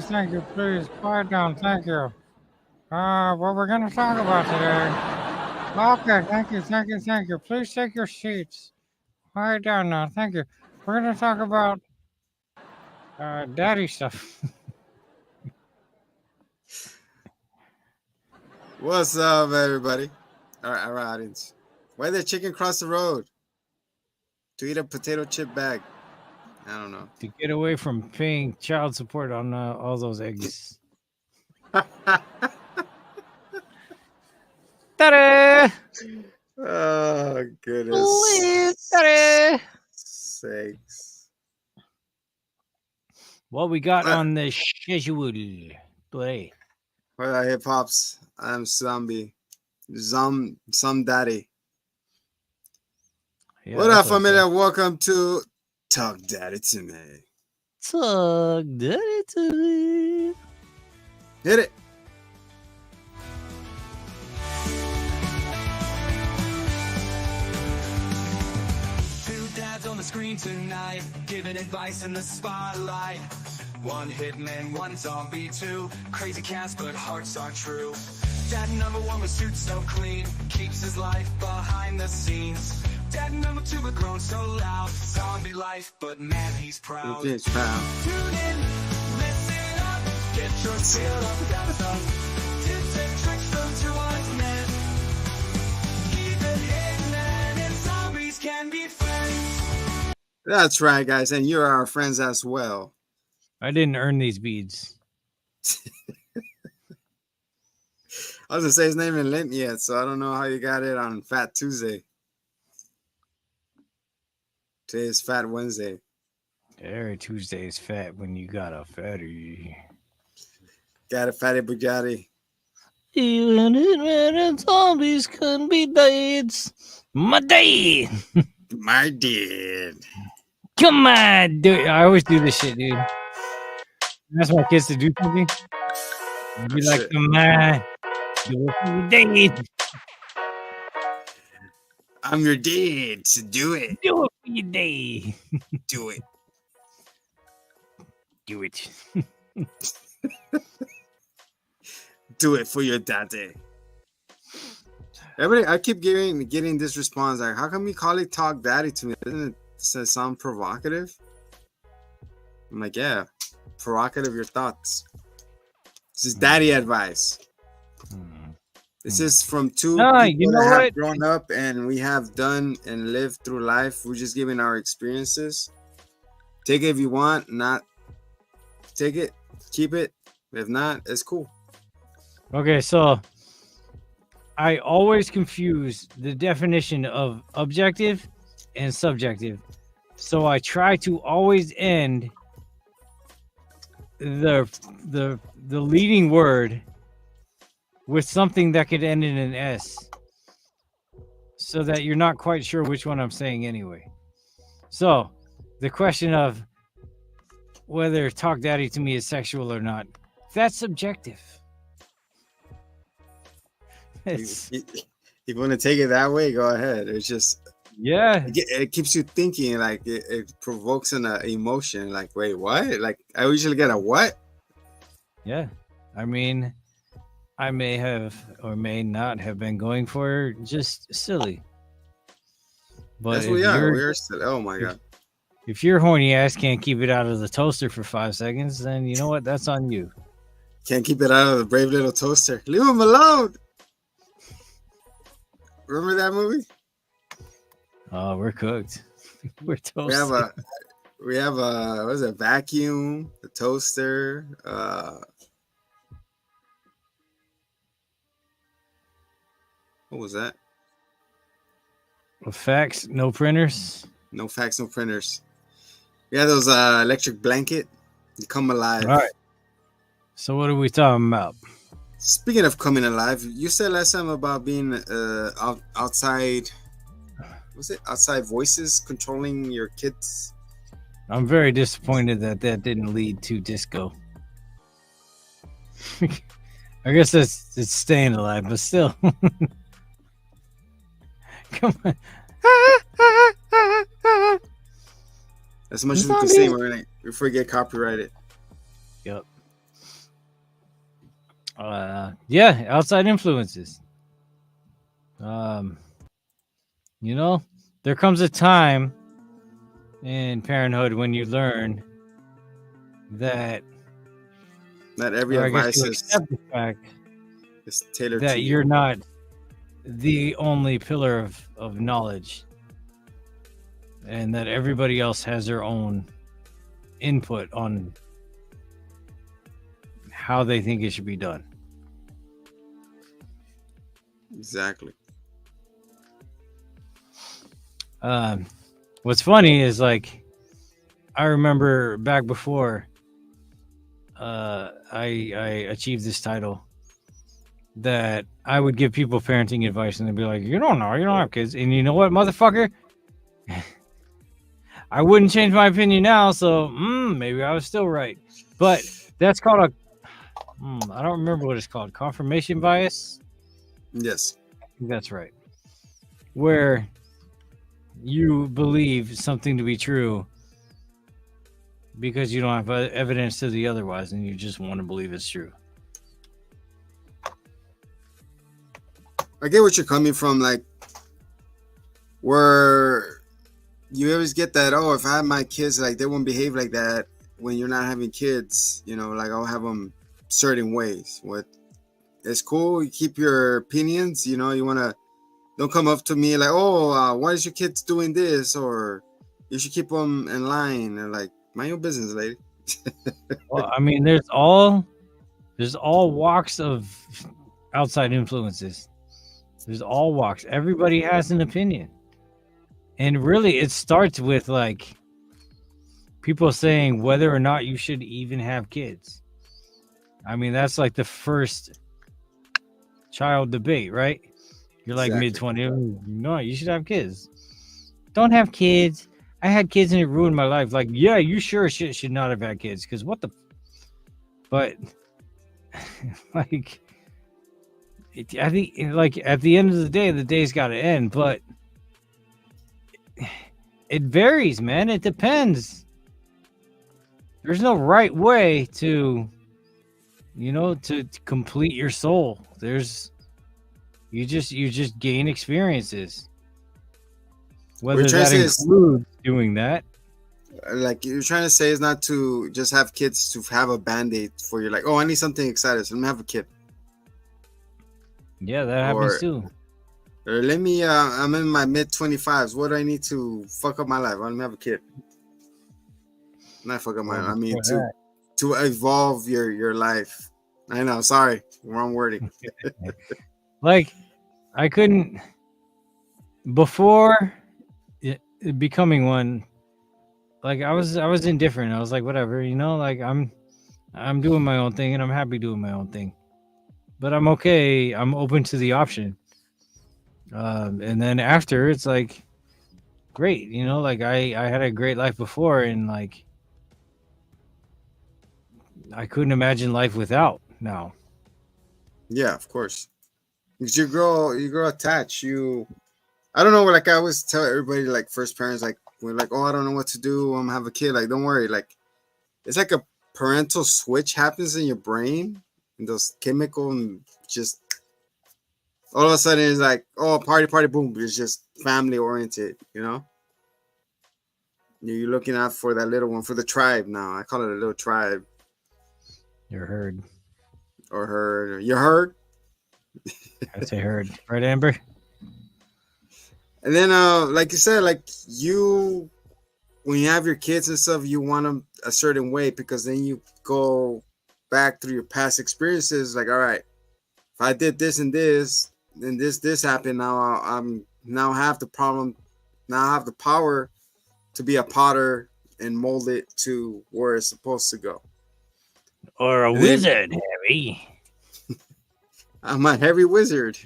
Thank you, please. Quiet down, thank you. What we're gonna talk about today. Okay, thank you. Please take your seats. Quiet down now, thank you. We're gonna talk about daddy stuff. What's up, everybody? Our audience. Why did the chicken cross the road to eat a potato chip bag? I don't know. To get away from paying child support on all those eggs. Ta-da! Oh, goodness sakes. What we got on the schedule today? Well, hip hops. I'm Zombie. Some daddy. Yeah, What up, familia? Welcome to Talk Daddy to Me. Talk daddy to me. Hit it. Two dads on the screen tonight, giving advice in the spotlight. One hitman, one zombie, two crazy cats, but hearts are true. Dad number one with suits so clean, keeps his life behind the scenes. Dad number two but grown so loud, zombie life, but man he's proud. He's proud. Tune in, listen up, get your feel up, got us up. Tips and tricks from two wise men. Keep it hidden and zombies can be friends. That's right, guys, and you are our friends as well. I didn't earn these beads. I was gonna say his name in Lent yet, so I don't know how you got it on Fat Tuesday. Today is Fat Wednesday. Every Tuesday is fat when you got a fatty. Got a fatty Bugatti. Even if zombies couldn't be dads. My dad. My dad. Come on, dude. I always do this shit, dude. That's my kids to do something. I'd be like, come on. Do it for your dad. I'm your dad, so do it. Do it for your dad. Do it. Do it. Do it for your daddy. Everybody, I keep getting this response like, how come you call it Talk Daddy to me? Doesn't it sound provocative? I'm like, yeah, provocative your thoughts. This is daddy advice. This is from two people that have grown up and we have done and lived through life. We're just giving our experiences. Take it if you want, not take it, keep it. If not, it's cool. Okay, so I always confuse the definition of objective and subjective. So I try to always end the leading word with something that could end in an S, so that you're not quite sure which one I'm saying anyway. So the question of whether Talk Daddy to me is sexual or not, that's subjective. If you want to take it that way, go ahead. It's just, yeah, it keeps you thinking, like it provokes an emotion. Like, wait, what? Like, I usually get a what? Yeah, I mean, I may have or may not have been going for just silly. But that's what we are. We're silly. Oh my god! If your horny ass can't keep it out of the toaster for 5 seconds, then you know what? That's on you. Can't keep it out of the brave little toaster. Leave him alone. Remember that movie? Oh, we're cooked. We're toasted. We have a what is it? Vacuum, a toaster. What was that? Fax, no printers. No fax, no printers. We have those electric blanket. You come alive. All right. So what are we talking about? Speaking of coming alive, you said last time about being outside. Was it outside voices controlling your kids? I'm very disappointed that didn't lead to disco. I guess it's staying alive, but still. Come on. As much as we can say, we're gonna before we get copyrighted. Yep. Yeah, outside influences. Um, you know, there comes a time in parenthood when you learn that, Not every or I guess advice you accept the fact is tailored to that you. you're not the only pillar of knowledge, and that everybody else has their own input on how they think it should be done. Exactly. What's funny is like I remember back before I achieved this title that I would give people parenting advice and they'd be like, "You don't know, you don't have kids," and you know what, motherfucker, I wouldn't change my opinion now, so maybe I was still right. But that's called a I don't remember what it's called, confirmation bias. Yes. I think that's right. Where you believe something to be true because you don't have evidence to the otherwise, and you just want to believe it's true. I get what you're coming from, like where you always get that, oh, if I had my kids, like they won't behave like that when you're not having kids, you know, like I'll have them certain ways. What it's cool, you keep your opinions, you know, you want to, don't come up to me like, oh, why is your kids doing this, or you should keep them in line, or like, mind your business, lady. Well, I mean, there's all walks of outside influences. There's all walks. Everybody has an opinion. And really it starts with like people saying whether or not you should even have kids. I mean, that's like the first child debate, right? You're like Exactly. mid-20s. No, you should have kids. Don't have kids. I had kids and it ruined my life. Like, yeah, you sure should not have had kids because what the. But like, I think like at the end of the day's got to end. But it varies, man. It depends. There's no right way to, to complete your soul. You just gain experiences. What you're Whether trying to that say is, includes doing that. like, you're trying to say is not to just have kids to have a band-aid for you're like, oh, I need something exciting, so let me have a kid. Yeah, that happens too. Or let me, I'm in my mid-25s. What do I need to fuck up my life? Let me have a kid. Not fuck up my Well, life. I mean, before that, to evolve your life. I know. Sorry, wrong wording. like I couldn't before becoming one. Like I was indifferent. I was like, whatever, like I'm doing my own thing and I'm happy doing my own thing. But I'm okay. I'm open to the option. And then after, it's like, great. Like I had a great life before, and like I couldn't imagine life without now. Yeah, of course. Because you grow attached. I don't know. Like I always tell everybody, like first parents, like we're like, oh, I don't know what to do. I'm gonna have a kid. Like, don't worry. Like, it's like a parental switch happens in your brain, and those chemical and just all of a sudden it's like, oh, party, party, boom. It's just family oriented, you know. You're looking out for that little one, for the tribe now. I call it a little tribe. You're heard. Or herd. You heard? I say heard. Right, Amber? And then, like you said, like when you have your kids and stuff, you want them a certain way because then you go back through your past experiences. Like, all right, if I did this and this, then this happened. Now I'm now have the problem. Now I have the power to be a potter and mold it to where it's supposed to go. Or a wizard, Harry. I'm a heavy wizard.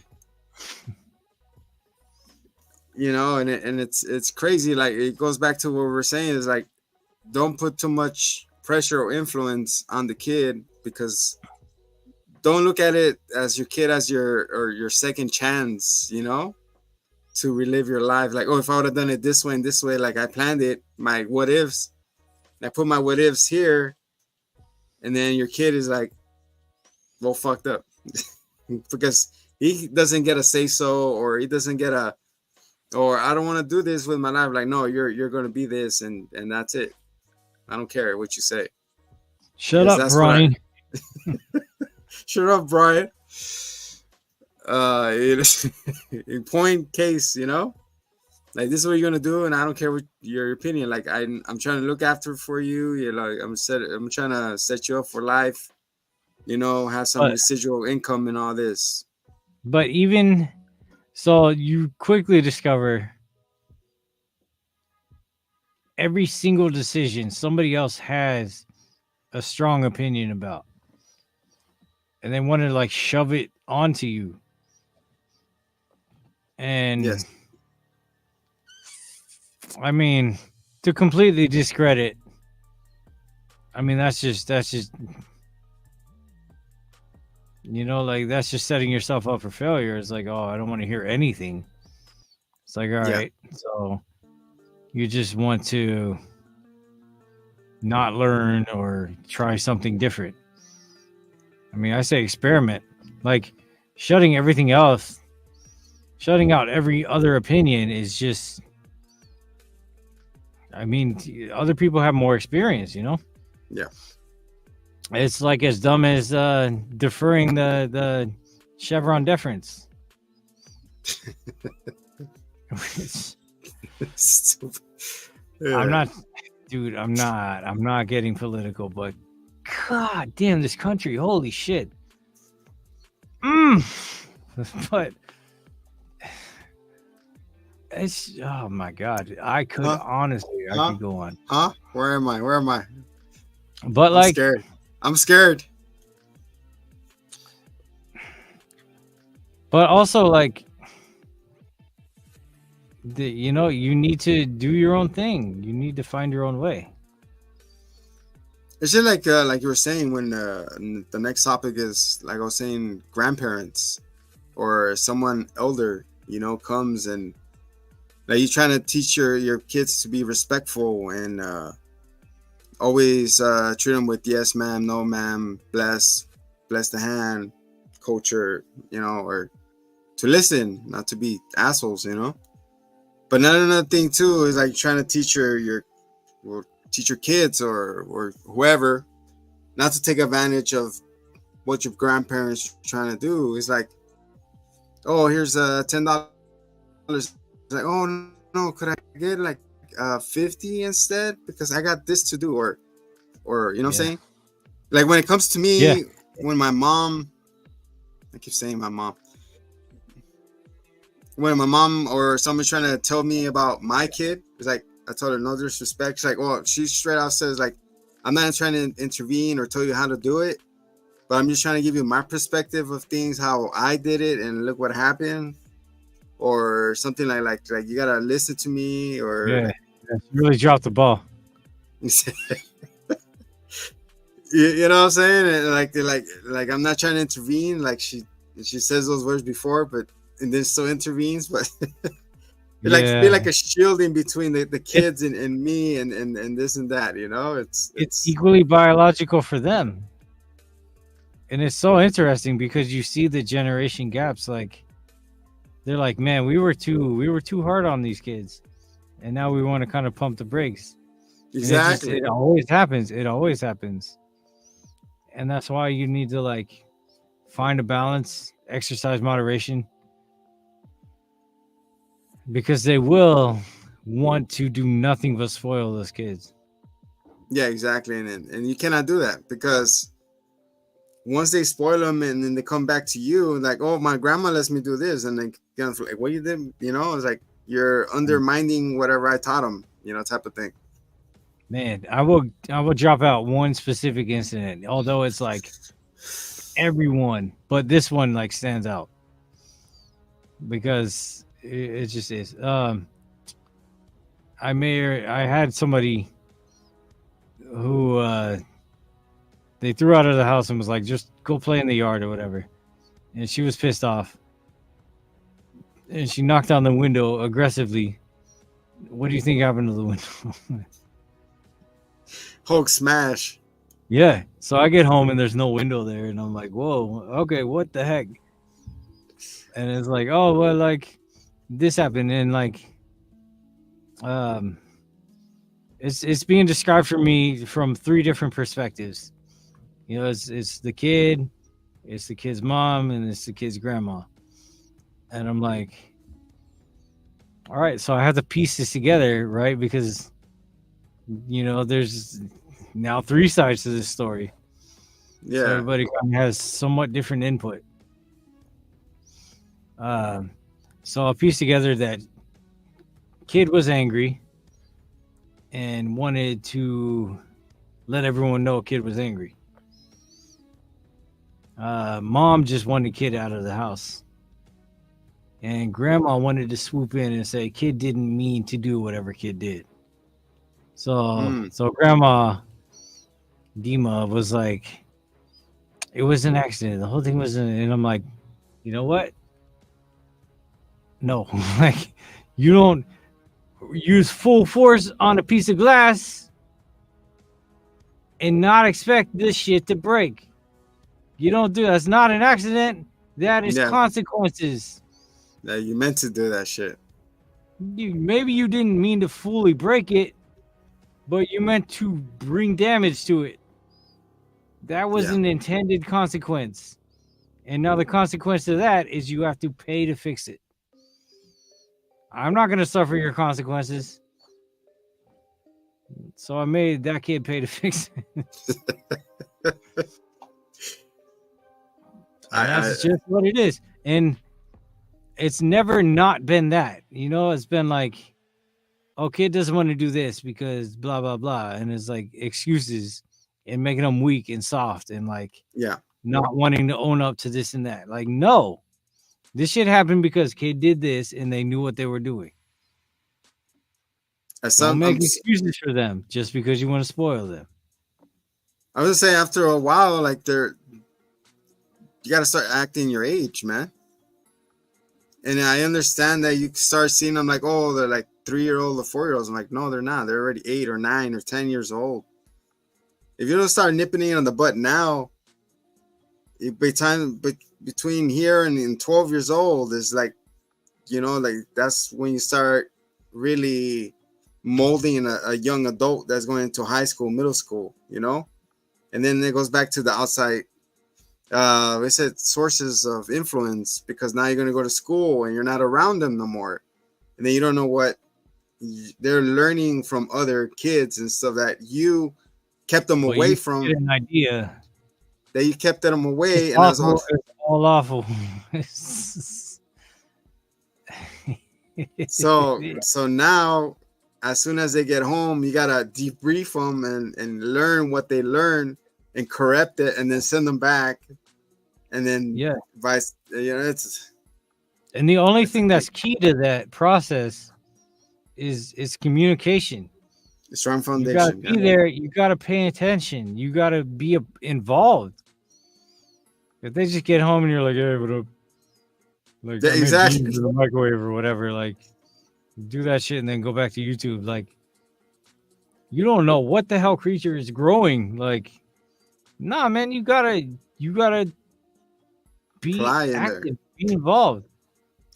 And it's crazy. Like it goes back to what we're saying is like, don't put too much pressure or influence on the kid, because don't look at it as your kid as your second chance, to relive your life. Like, oh, if I would have done it this way and this way, like I planned it, my what ifs, I put my what ifs here, and then your kid is like, well fucked up because he doesn't get a say so, or he doesn't get a, or I don't want to do this with my life. Like, no, you're going to be this, and that's it. I don't care what you say. Shut Because up, that's Brian. Shut up, Brian. In point case, you know, like this is what you're gonna do, and I don't care what your opinion. Like I'm trying to look after for you. You're like I'm trying to set you up for life. You know, have some residual income and all this. But even so, you quickly discover every single decision somebody else has a strong opinion about, and they want to like shove it onto you. And Yes. I mean, to completely discredit, I mean, that's just, you know, like that's just setting yourself up for failure. It's like, oh, I don't want to hear anything. It's like, all right, so you just want to not learn or try something different. I mean, I say experiment, like shutting everything else, shutting out every other opinion is just, I mean, other people have more experience, you know? Yeah. It's like as dumb as deferring the Chevron deference. Stupid. Yeah. I'm not, dude, I'm not getting political, but god damn this country, holy shit. But it's, oh my god, I could honestly, I could go on. Where am I? But like, I'm scared. But also, like, you know, you need to do your own thing. You need to find your own way. It's just like you were saying when the next topic is, like I was saying, grandparents or someone elder, you know, comes and like you're trying to teach your kids to be respectful and always treat them with yes ma'am, no ma'am, bless the hand culture, you know, or to listen, not to be assholes, you know. But another thing too is like trying to teach your kids or whoever not to take advantage of what your grandparents are trying to do. It's like, oh, here's $10. It's like, oh no, could I get like 50 instead because I got this to do, or you know what I'm saying? Like when it comes to me, when my mom, I keep saying my mom, when my mom or someone's trying to tell me about my kid, it's like, I told her no disrespect. She's like, well, she straight out says like, I'm not trying to intervene or tell you how to do it, but I'm just trying to give you my perspective of things, how I did it, and look what happened, or something like you gotta listen to me, or you really dropped the ball. You know what I'm saying? And like I'm not trying to intervene. Like she says those words before, but and then still intervenes, but like be like a shield in between the kids and me and this and that, you know. It's equally biological for them, and it's so interesting because you see the generation gaps. Like they're like, man, we were too hard on these kids, and now we want to kind of pump the brakes. Exactly. It always happens. And that's why you need to like find a balance, exercise moderation, because they will want to do nothing but spoil those kids. Yeah, exactly. And you cannot do that, because once they spoil them and then they come back to you like, oh, my grandma lets me do this, and then you know, like, what you did, you know, it's like you're undermining whatever I taught them, you know, type of thing. Man, I will drop out one specific incident, although it's like everyone, but this one like stands out because it just is. I had somebody who they threw out of the house and was like, just go play in the yard or whatever, and she was pissed off and she knocked on the window aggressively. What do you think happened to the window? Hulk smash. Yeah. So I get home and there's no window there, and I'm like, whoa, okay, what the heck? And it's like, oh well, like this happened, and like um, it's being described for me from three different perspectives. You know, it's the kid, it's the kid's mom, and it's the kid's grandma. And I'm like, all right, so I have to piece this together, right? Because there's now three sides to this story. So Yeah. everybody kind of has somewhat different input. Um, so I pieced together that kid was angry and wanted to let everyone know kid was angry. Mom just wanted kid out of the house. And grandma wanted to swoop in and say kid didn't mean to do whatever kid did. So grandma Dima was like, it was an accident. The whole thing was and I'm like, you know what? No. Like, you don't use full force on a piece of glass and not expect this shit to break. You don't do that's not an accident. That is Yeah. consequences. Yeah, you meant to do that shit. Maybe you didn't mean to fully break it, but you meant to bring damage to it. That was Yeah. an intended consequence. And now the consequence of that is you have to pay to fix it. I'm not going to suffer your consequences. So I made that kid pay to fix it. And that's just what it is. And it's never not been that. It's been like, oh, kid doesn't want to do this because blah, blah, blah. And it's like excuses and making them weak and soft and like Yeah. not wanting to own up to this and that. Like, no, this shit happened because kid did this and they knew what they were doing. Don't make excuses for them just because you want to spoil them. I was gonna say after a while, like you got to start acting your age, man. And I understand that you start seeing them like, oh, they're like 3-year-old or 4-year-olds. I'm like, no, they're not. They're already 8 or 9 or 10 years old. If you don't start nipping it on the butt now, between here and 12 years old is like, like that's when you start really molding a young adult that's going into high school, middle school, and then it goes back to the outside. They said sources of influence, because now you're going to go to school and you're not around them no more, and then you don't know what they're learning from other kids and stuff that you kept them away from. Get an idea that you kept them away, it's and awful, it's all awful. So now, as soon as they get home, you gotta debrief them and learn what they learn and correct it, and then send them back, and then vice. It's. And the only thing that's key to that process is communication. A strong foundation. You gotta be there. You gotta pay attention. You gotta be involved. If they just get home and you're like, hey, what up? Like, exactly, in the microwave or whatever, like, do that shit and then go back to YouTube. Like, you don't know what the hell creature is growing. Like, nah, man, you gotta be active, be involved.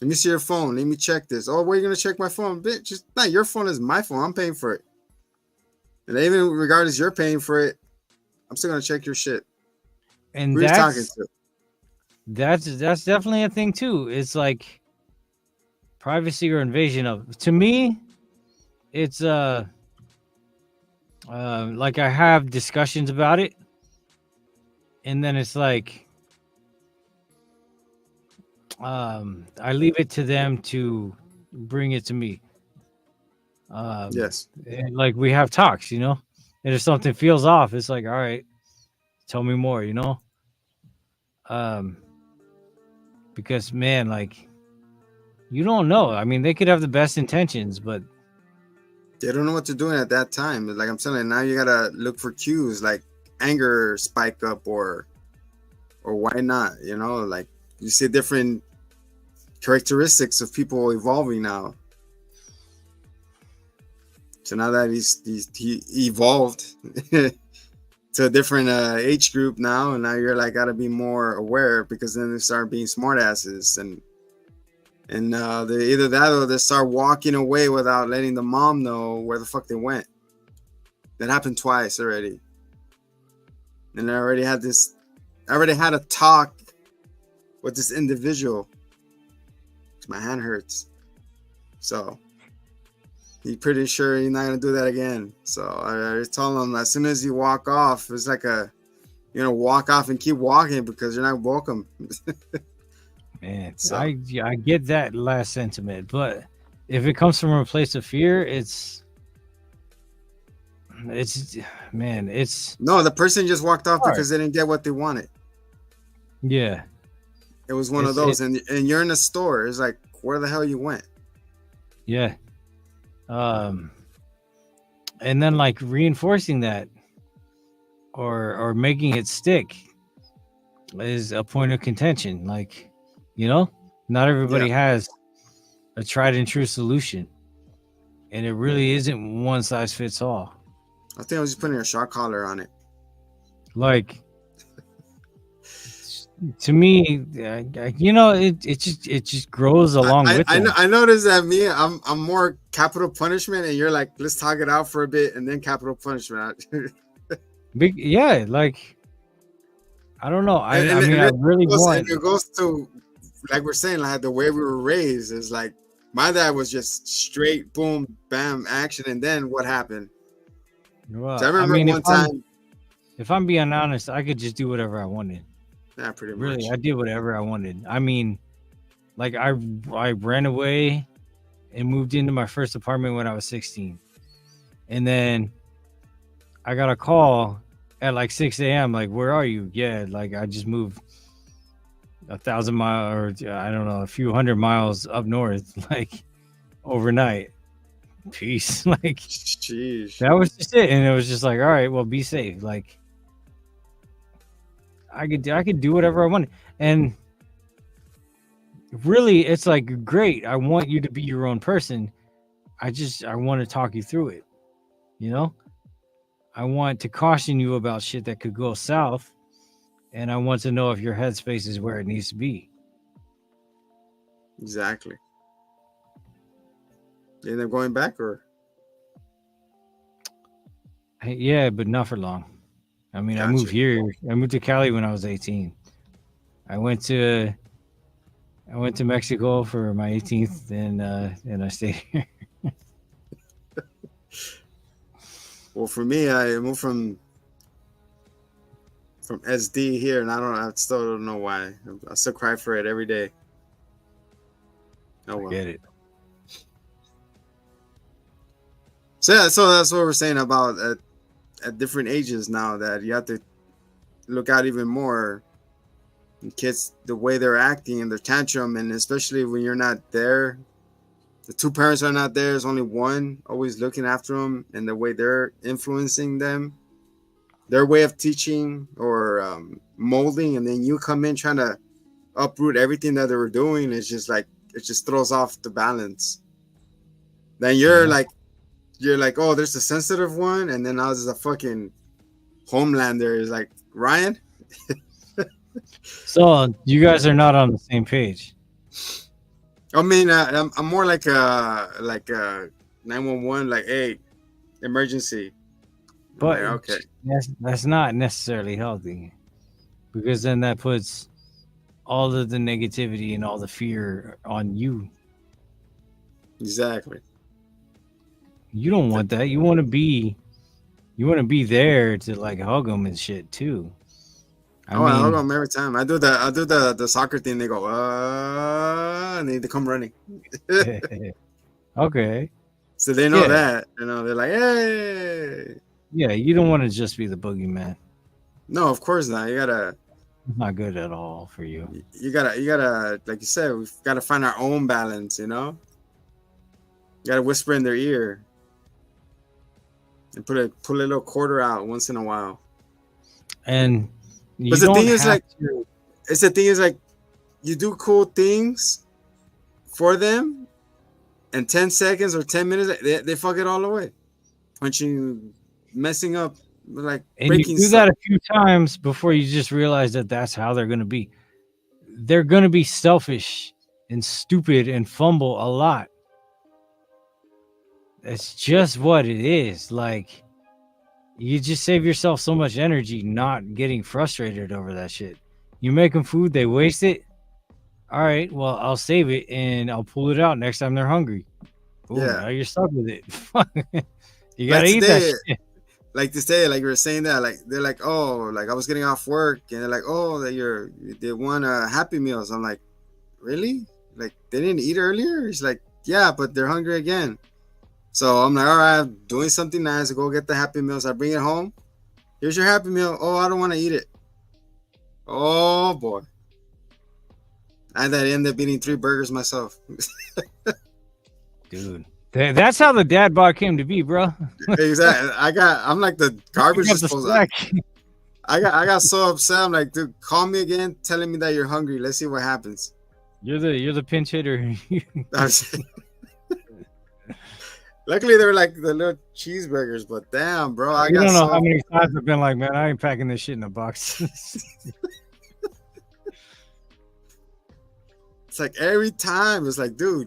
Let me see your phone. Let me check this. Oh, where are you gonna check my phone? Bitch, just not your phone is my phone. I'm paying for it. And even regardless you're paying for it, I'm still gonna check your shit. And who talking to? That's definitely a thing too. It's like privacy or invasion of. To me, it's like I have discussions about it, and then it's like I leave it to them to bring it to me. Yes. And like we have talks, and if something feels off, it's like, all right, tell me more, because man, like, you don't know. I mean, they could have the best intentions, but they don't know what they're doing at that time. Like I'm saying, now you gotta look for cues, like anger spike up, or why not? Like you see different characteristics of people evolving now. So now that he evolved, to a different age group now, and now you're like gotta be more aware because then they start being smartasses and they either that or they start walking away without letting the mom know where the fuck they went. That happened twice already, and I already had a talk with this individual. My hand hurts, so he's pretty sure he's not gonna do that again. So I told him as soon as you walk off, it's like walk off and keep walking because you're not welcome. Man, So- I get that last sentiment, but if it comes from a place of fear, it's No, the person just walked off Hard. because they didn't get what they wanted. yeah. It was one of It's- those, and you're in a store. It's like, where the hell you went? Yeah. And then like reinforcing that or making it stick is a point of contention. Like, not everybody has a tried and true solution. And it really isn't one size fits all. I think I was just putting a shock collar on it. Like, to me, it just grows along with them. I noticed that I'm more capital punishment, and you're like, let's talk it out for a bit, and then capital punishment. Yeah, like, I don't know. I And mean, I really want. It goes to, like we're saying, like the way we were raised is like my dad was just straight boom bam action, and then what happened? Well, So I remember one time. If I'm being honest, I could just do whatever I wanted. Yeah, pretty much. Really, I did whatever I wanted. I mean, like I ran away and moved into my first apartment when I was 16, and then I got a call at like 6 a.m. Like, where are you? Yeah, like I just moved 1,000 miles, or I don't know, a few hundred miles up north, like overnight. Peace. Like, Jeez. that was just it, and it was just like, all right, well, be safe. Like, I could do whatever I wanted, and really, it's like, great. I want you to be your own person. I want to talk you through it. I want to caution you about shit that could go south, and I want to know if your headspace is where it needs to be. Exactly. You end up going back, or Yeah, but not for long. I mean, I Gotcha. moved here. I moved to Cali when I was 18. I went to Mexico for my 18th, and I stayed here. well, for me, I moved from SD here, and I still don't know why. I still cry for it every day. Oh well. Get it? So yeah, so that's what we're saying about at different ages now, that you have to look out even more in kids, the way they're acting and their tantrum, and especially when you're not there, the two parents are not there, there's only one always looking after them, and the way they're influencing them, their way of teaching or molding, and then you come in trying to uproot everything that they were doing. It's just like, it just throws off the balance. Then you're like, oh, there's a sensitive one, and then now there's a fucking Homelander. Is like, Ryan. So you guys are not on the same page. I mean, I'm more like a 911, like, hey, emergency. But Like, okay, that's not necessarily healthy, because then that puts all of the negativity and all the fear on you. exactly. You don't want that. You want to be there to like hug them and shit too. I hug them every time. I do the soccer thing. They go, and they come running. Okay. So they know Yeah. that. They're like, hey. Yeah, you don't want to just be the boogeyman. No, of course not. You gotta, It's not good at all for you. you gotta, like you said, we've got to find our own balance. You gotta whisper in their ear and pull a little quarter out once in a while. And you But the don't thing is, have like, to- the thing is, like, you do cool things for them, and 10 seconds or 10 minutes, they fuck it all away. Punching, messing up like And you breaking do stuff. that a few times before you just realize that that's how they're going to be. They're going to be selfish and stupid and fumble a lot. It's just what it is. Like, you just save yourself so much energy not getting frustrated over that shit. You make them food, they waste it. All right, well, I'll save it and I'll pull it out next time they're hungry. Boom, Yeah. now you're stuck with it. You Like gotta eat that today, shit. like to say, like you were saying that, like they're like, oh, like I was getting off work, and they're like, oh, that they want Happy Meals. I'm like, really? Like they didn't eat earlier? He's like, yeah, but they're hungry again. So I'm like, all right, I'm doing something nice. I go get the Happy Meals. I bring it home. Here's your Happy Meal. Oh, I don't want to eat it. Oh boy. And I ended up eating 3 burgers myself. Dude. That's how the dad bod came to be, bro. Exactly. I'm like the garbage Pick up the disposal. slack. I got so upset. I'm like, dude, call me again, telling me that you're hungry. Let's see what happens. You're the pinch hitter. Luckily, they were like the little cheeseburgers, but damn, bro, I You got don't know so. how many times I've been like, man, I ain't packing this shit in a box. It's like every time, it's like, dude,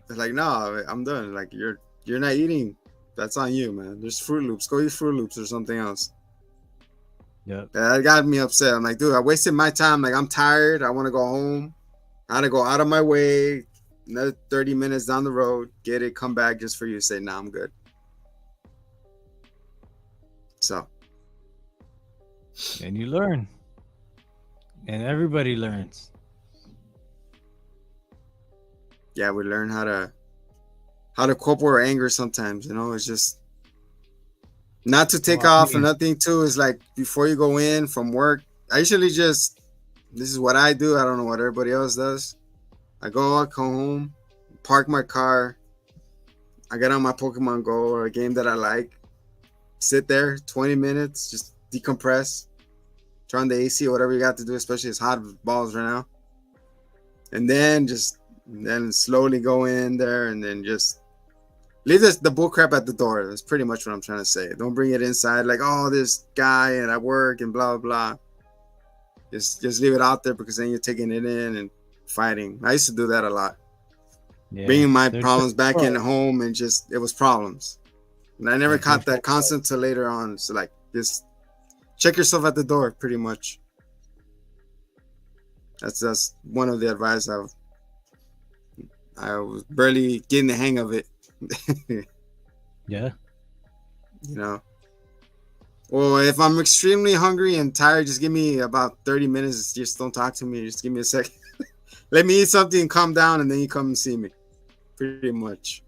it's like, no, I'm done. Like you're not eating. That's on you, man. There's Fruit Loops. Go eat Fruit Loops or something else. Yep. That got me upset. I'm like, dude, I wasted my time. Like I'm tired. I want to go home. I had to go out of my way. Another 30 minutes down the road, get it, come back just for you to say, nah, I'm good. So. And you learn. And everybody learns. Yeah, we learn how to cope with our anger sometimes. You know, it's just not to take off or nothing too. Is like before you go in from work, I usually just, this is what I do. I don't know what everybody else does. I come home, park my car. I get on my Pokemon Go or a game that I like. Sit there 20 minutes, just decompress. Turn on the AC or whatever you got to do, especially it's hot balls right now. And then slowly go in there and then just leave the bull crap at the door. That's pretty much what I'm trying to say. Don't bring it inside like, oh, this guy and I work and blah, blah, blah. Just leave it out there because then you're taking it in and fighting. I used to do that a lot. Yeah, bringing my problems back in home and just, it was problems. And I never caught that concept till later on. So like, just check yourself at the door pretty much. That's one of the advice I was barely getting the hang of it. Yeah. You know. Well, if I'm extremely hungry and tired, just give me about 30 minutes. Just don't talk to me. Just give me a second. Let me eat something and calm down, and then you come and see me. Pretty much.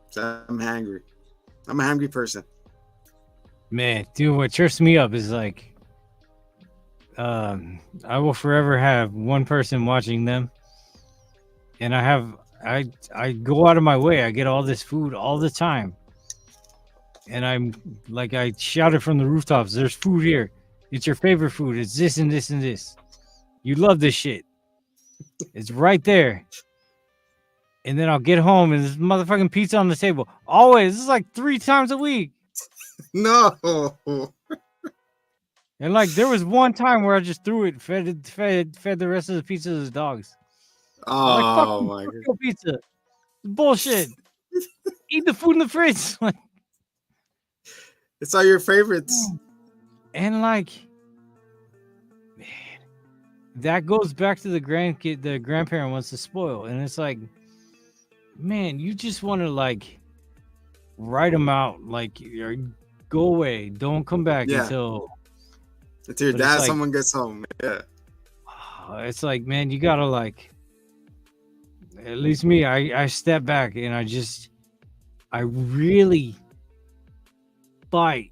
So I'm hungry. I'm a hungry person. Man, dude, what trips me up is like, I will forever have one person watching them, and I go out of my way. I get all this food all the time, and I'm like, I shouted from the rooftops, "There's food here. It's your favorite food. It's this and this and this. You love this shit. It's right there." And then I'll get home and there's motherfucking pizza on the table. Always. This is like 3 times a week. No. And like there was one time where I just threw it, fed the rest of the pizza to the dogs. Oh, like, fuck my God. Your pizza. Bullshit. Eat the food in the fridge. It's all your favorites. And like, man, that goes back to the grandparent wants to spoil. And it's like, man, you just want to like write them out, like, go away, don't come back until your dad, like, someone gets home. Yeah, it's like, man, you gotta like, at least me, I step back and I really fight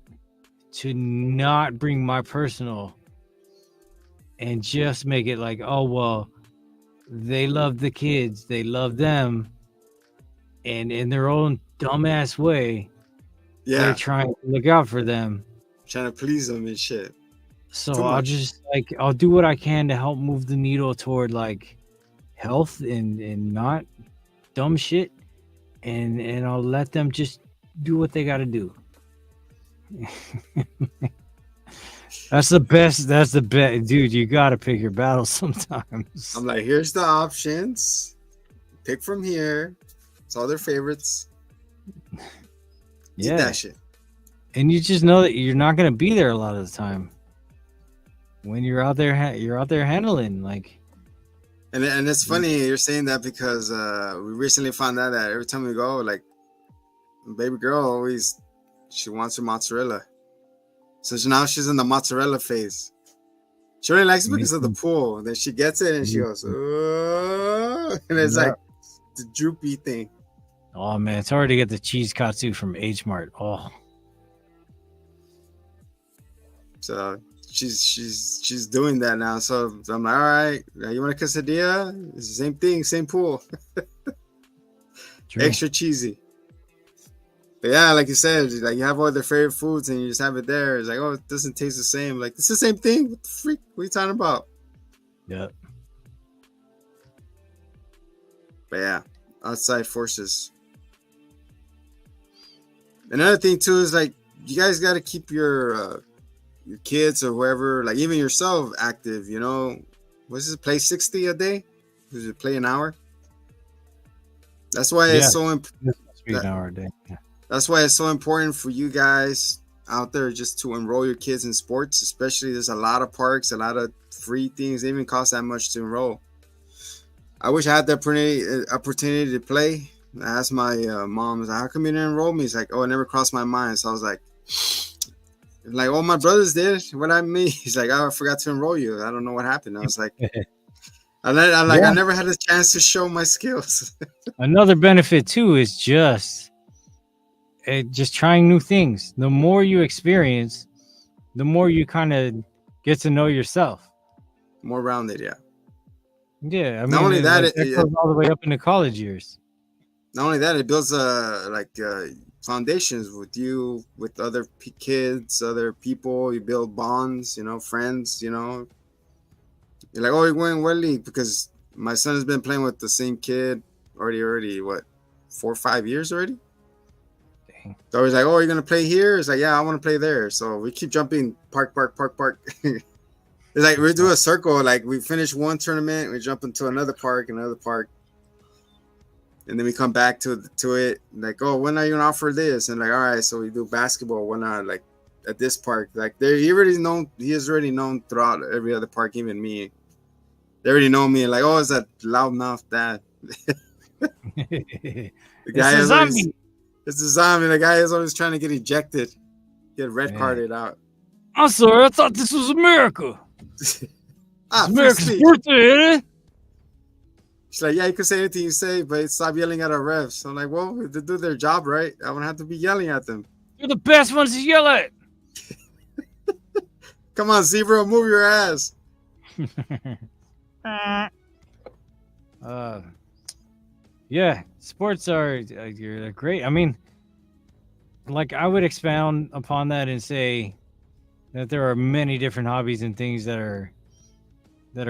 to not bring my personal and just make it like, oh well, they love the kids, they love them, and in their own dumbass way, they're trying to look out for them, trying to please them and shit. So I'll do what I can to help move the needle toward like health and not dumb shit, and I'll let them just do what they got to do. That's the best. That's the best, dude. You got to pick your battles sometimes. I'm like, here's the options. Pick from here. It's all their favorites. Eat that shit. And you just know that you're not going to be there a lot of the time when you're out there handling like. And it's funny you're saying that because we recently found out that every time we go, like, baby girl always, she wants her mozzarella. So now she's in the mozzarella phase. She really likes it because of the pool. Then she gets it and she goes, oh, and it's like the droopy thing. Oh man, it's hard to get the cheese katsu from H Mart. Oh. So she's doing that now. So I'm like, all right, you want a quesadilla? It's the same thing, same pool. Extra cheesy. But yeah, like you said, like you have all their favorite foods and you just have it there. It's like, oh, it doesn't taste the same. Like, it's the same thing. What the freak? What are you talking about? Yeah. But yeah, outside forces. Another thing too is like you guys got to keep your kids or whoever, like even yourself, active. You know, what's it? Play 60 a day? Does it play an hour? That's why it's so important. An hour a day. Yeah. That's why it's so important for you guys out there just to enroll your kids in sports. Especially, there's a lot of parks, a lot of free things. They even cost that much to enroll. I wish I had the opportunity to play. I asked my mom, how come you didn't enroll me? He's like, oh, it never crossed my mind. So I was like, oh, my brothers did. What I mean? He's like, oh, I forgot to enroll you. I don't know what happened. I was like, I never had a chance to show my skills. Another benefit too is just trying new things. The more you experience, the more you kind of get to know yourself. More rounded, yeah. Yeah, I mean, not only that, it goes all the way up into college years. Not only that, it builds foundations with you, with other kids, other people. You build bonds, friends. You're like, oh, you're going Welly, because my son has been playing with the same kid already what, 4 or 5 years already. Dang. So he's like, oh, you're gonna play here? It's like, yeah, I want to play there. So we keep jumping park. It's like we do a circle. Like we finish one tournament, we jump into another park, and then we come back to it. Like, oh, when are you gonna offer this? And like, all right, so we do basketball. When not, like at this park, like he is already known throughout every other park, even me. They already know me. Like, oh, it's that loudmouth dad. The guy is zombie. It's a zombie. The guy is always trying to get ejected, get red carded out. I'm sorry, I thought this was America. America's birthday, ain't it? She's like, yeah, you can say anything you say, but stop yelling at our refs. I'm like, well, they do their job right. I won't have to be yelling at them. You're the best ones to yell at. Come on, Zebra, move your ass. Yeah, sports are great. I mean, like I would expound upon that and say that there are many different hobbies and things that are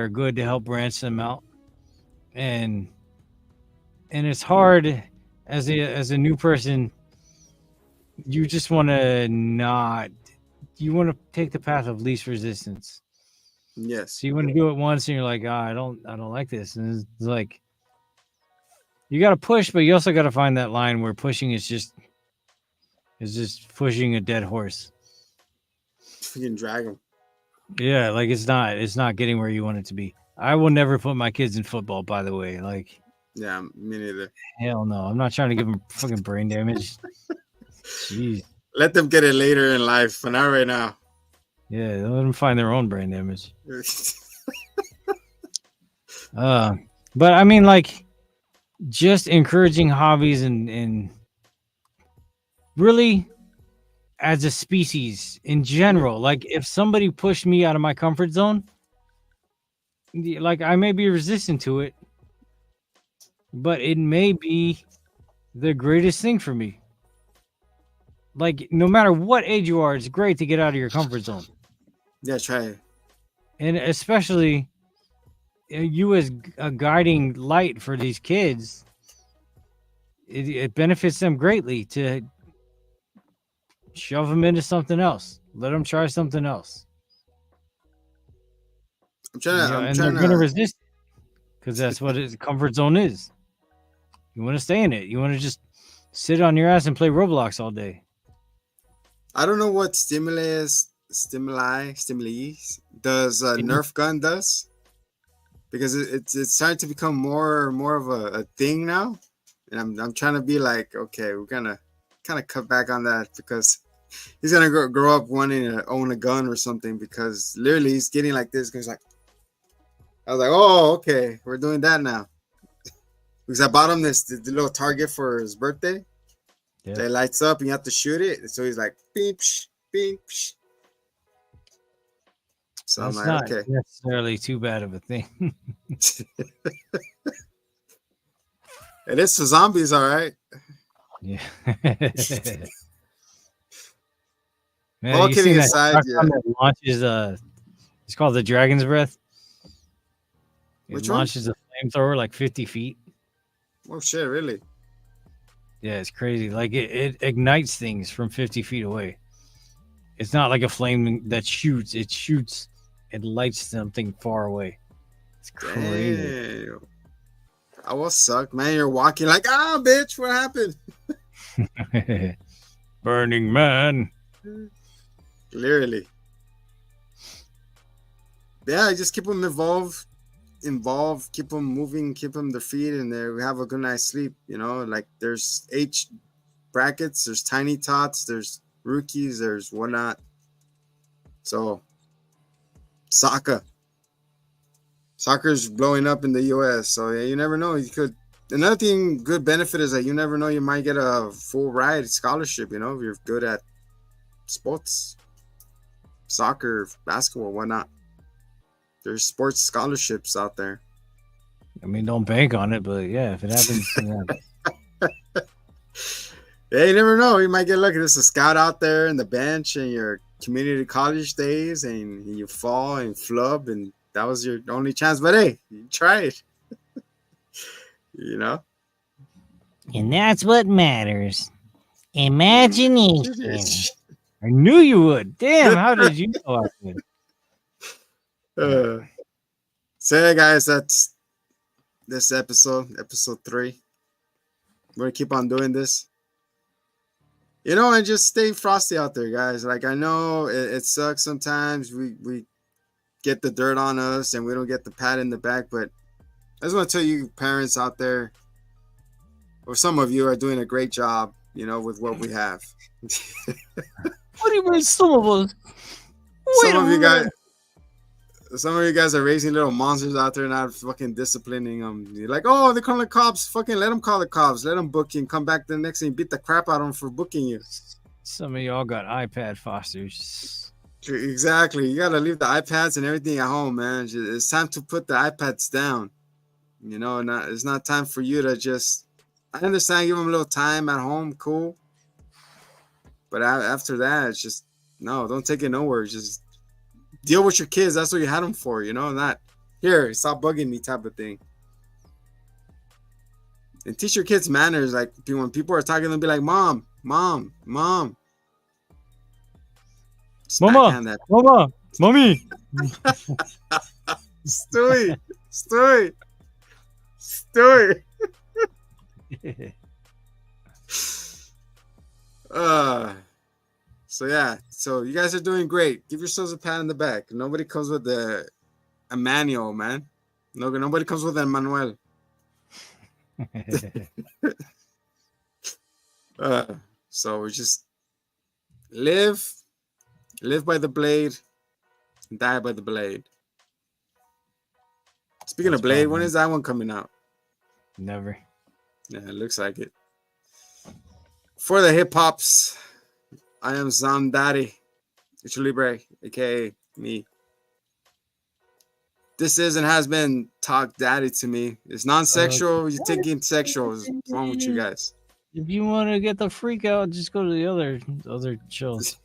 good to help branch them out. And it's hard as a new person. You just want to take the path of least resistance. Yes. So you want to do it once and you're like, I don't like this. And it's like, you got to push, but you also got to find that line where pushing is just pushing a dead horse. You can drag them. Yeah. Like it's not getting where you want it to be. I will never put my kids in football, by the way. Like, yeah, me neither. Hell no. I'm not trying to give them fucking brain damage. Jeez. Let them get it later in life, but not right now. Yeah, let them find their own brain damage. But I mean, like, just encouraging hobbies and really as a species in general. Like, if somebody pushed me out of my comfort zone, like I may be resistant to it, but it may be the greatest thing for me. Like, no matter what age you are, it's great to get out of your comfort zone. Yeah, try it. And especially you as a guiding light for these kids, it benefits them greatly to shove them into something else. Let them try something else. I'm trying to. I'm and trying they're gonna to. resist because that's what its comfort zone is. You want to stay in it. You want to just sit on your ass and play Roblox all day. I don't know what stimuli does Nerf gun does, because it's starting to become more of a thing now, and I'm trying to be like, okay, we're gonna kind of cut back on that, because he's gonna grow up wanting to own a gun or something, because literally he's getting like this because like I was like, oh, okay, we're doing that now, because I bought him the little target for his birthday. Yeah. That lights up and you have to shoot it. So he's like, beep, psh, beep. Psh. So That's I'm not like, okay. necessarily too bad of a thing. It is for zombies, all right. Yeah. Man, All you kidding seen that aside, shotgun yeah. that launches it's called the Dragon's Breath. It Which one? launches a flamethrower like 50 feet. Oh shit, really? Yeah, it's crazy. Like it ignites things from 50 feet away. It's not like a flame that shoots. It shoots and lights something far away. It's crazy. Damn. I will suck, man. You're walking like, bitch, what happened? Burning Man. Literally. Yeah, just keep them involved, keep them moving, keep them their feet in there. We have a good night's sleep, like there's age brackets, there's tiny tots, there's rookies, there's whatnot. So soccer's blowing up in the US, so yeah, you never know. You could. Another thing, good benefit is that you never know, you might get a full ride scholarship, if you're good at sports, soccer, basketball, whatnot. There's sports scholarships out there. I mean, don't bank on it, but yeah, if it happens, Yeah, you never know. You might get lucky. There's a scout out there in the bench in your community college days, and you fall and flub, and that was your only chance. But hey, you try it. And that's what matters. Imagination. I knew you would. Damn, how did you know I would? So yeah, guys, that's this episode 3. We're gonna keep on doing this. And just stay frosty out there, guys. Like, I know it sucks sometimes. We get the dirt on us and we don't get the pat in the back, but I just want to tell you parents out there, or some of you are doing a great job, with what we have. What do you mean, some of us? Some of you guys are raising little monsters out there, not fucking disciplining them. You're like, oh, they're calling the cops. Fucking let them call the cops. Let them book you and come back the next day and beat the crap out of them for booking you. Some of y'all got iPad fosters. Exactly. You got to leave the iPads and everything at home, man. It's time to put the iPads down. It's not time for you to just... I understand, give them a little time at home, cool. But after that, it's just... No, don't take it nowhere. Just... deal with your kids. That's what you had them for, not here, stop bugging me type of thing. And teach your kids manners. Like, when people are talking, they'll be like, Mom. Mama, mommy. Stewie. So yeah, so you guys are doing great. Give yourselves a pat on the back. Nobody comes with a manual, man. Nobody comes with a manual. So we just live by the blade, die by the blade. Speaking of blade, when is that one coming out? Never. Yeah, it looks like it. For the hip hops, I am Zom Daddy, it's Libre, aka me. This is and has been Talk Daddy to Me. It's non-sexual. You're thinking sexual. What's wrong with you guys? If you want to get the freak out, just go to the other shows.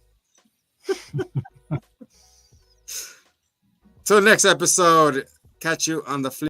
Till next episode. Catch you on the flip.